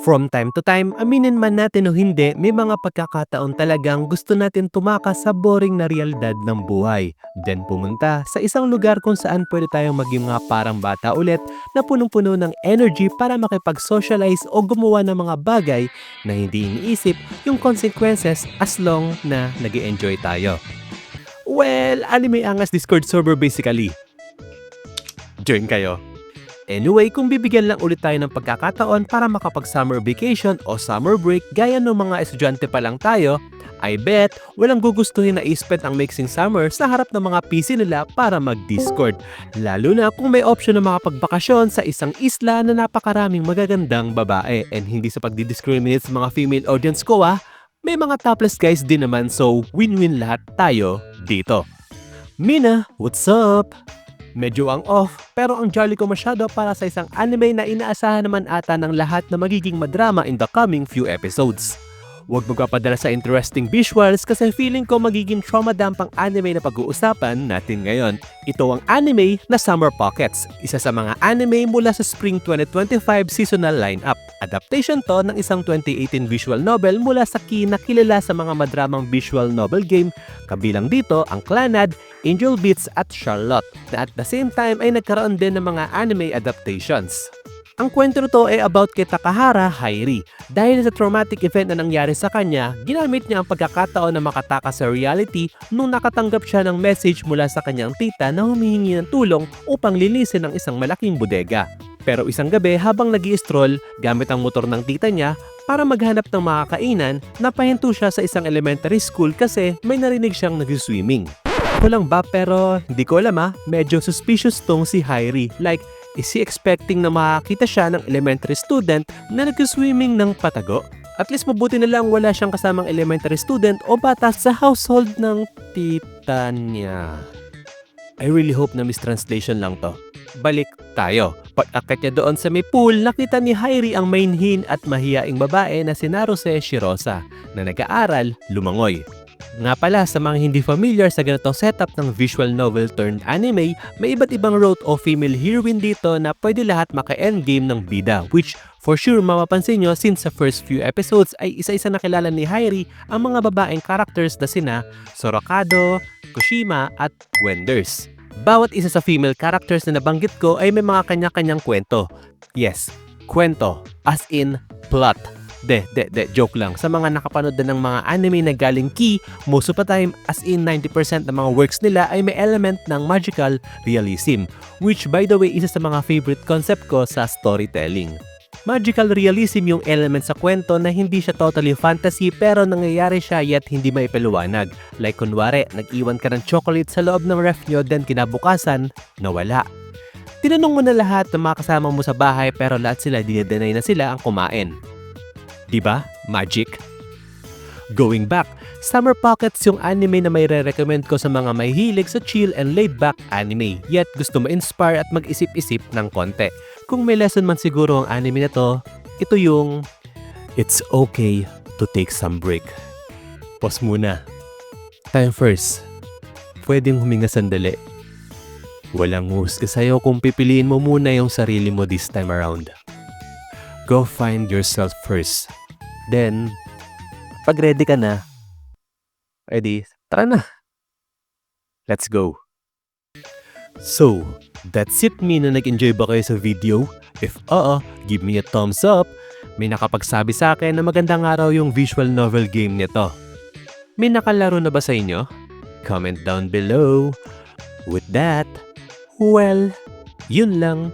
From time to time, aminin man natin o hindi, may mga pagkakataon talagang gusto natin tumakas sa boring na realidad ng buhay. Then pumunta sa isang lugar kung saan pwede tayong maging mga parang bata ulit na punong-puno ng energy para makipag-socialize o gumawa ng mga bagay na hindi iniisip yung consequences as long na nag enjoy tayo. Well, Anime Angas Discord server basically. Join kayo. Anyway, kung bibigyan lang ulit tayo ng pagkakataon para makapag-summer vacation o summer break gaya ng mga estudyante pa lang tayo, I bet walang gugustuhin na i-spend ang mixing summer sa harap ng mga PC nila para mag-Discord. Lalo na kung may option na makapagbakasyon sa isang isla na napakaraming magagandang babae. And hindi sa pagdi-discriminate sa mga female audience ko may mga topless guys din naman, so win-win lahat tayo dito. Mina, what's up? Medyo ang off, pero ang jolly ko masyado para sa isang anime na inaasahan naman ata ng lahat na magiging madrama in the coming few episodes. Huwag magpapadala sa interesting visuals kasi feeling ko magiging trauma dump ang anime na pag-uusapan natin ngayon. Ito ang anime na Summer Pockets, isa sa mga anime mula sa Spring 2025 seasonal lineup. Adaptation to ng isang 2018 visual novel mula sa Key na kilala sa mga madramang visual novel game, kabilang dito ang Clannad, Angel Beats at Charlotte, na at the same time ay nagkaroon din ng mga anime adaptations. Ang kwento nito ay about kay Takahara Hairi. Dahil sa traumatic event na nangyari sa kanya, ginamit niya ang pagkakataon na makatakas sa reality nung nakatanggap siya ng message mula sa kanyang tita na humihingi ng tulong upang linisin ang isang malaking bodega. Pero isang gabi habang nag-i-stroll gamit ang motor ng tita niya para maghanap ng makakainan, napahinto siya sa isang elementary school kasi may narinig siyang nag-swimming. Ako lang ba pero hindi ko alam medyo suspicious tong si Hairi. Like, is he expecting na makakita siya ng elementary student na nag-swimming ng patago? At least mabuti na lang wala siyang kasamang elementary student o bata sa household ng tita niya. I really hope na mistranslation lang to. Balik tayo. Pag-akit niya doon sa may pool, nakita ni Hairi ang mainhin at mahiyaing babae na si Naruse Shirosa na nag-aaral lumangoy. Nga pala, sa mga hindi familiar sa ganitong setup ng visual novel turned anime, may iba't ibang route o female heroine dito na pwede lahat maka-endgame ng bida, which for sure mapapansin nyo since sa first few episodes ay isa-isa nakilala ni Hairi ang mga babaeng characters na sina Sorokado, Kushima at Wenders. Bawat isa sa female characters na nabanggit ko ay may mga kanya-kanyang kwento. Yes, kwento, as in plot. Joke lang. Sa mga nakapanood na ng mga anime na galing Key, most of the time, as in 90% ng mga works nila ay may element ng magical realism, which by the way, isa sa mga favorite concept ko sa storytelling. Magical realism yung element sa kwento na hindi siya totally fantasy pero nangyayari siya yet hindi maipaliwanag. Like kunwari, nag-iwan ka ng chocolate sa loob ng ref nyo then kinabukasan, nawala. Tinanong mo na lahat ng mga kasama mo sa bahay pero lahat sila dinedenay na sila ang kumain. Diba? Magic? Going back, Summer Pockets yung anime na may re-recommend ko sa mga may hilig sa chill and laid-back anime, yet gusto ma-inspire at mag-isip-isip ng konti. Kung may lesson man siguro ang anime na to, ito yung it's okay to take some break. Pause muna. Time first. Pwedeng huminga sandali. Walang husga sa'yo kung pipiliin mo muna yung sarili mo this time around. Go find yourself first. Then, pag ready ka na, tara na. Let's go. So, that's it na nag-enjoy ba kayo sa video? If give me a thumbs up. May nakapagsabi sa akin na magandang araw yung visual novel game nito. May nakalaro na ba sa inyo? Comment down below. With that, well, yun lang.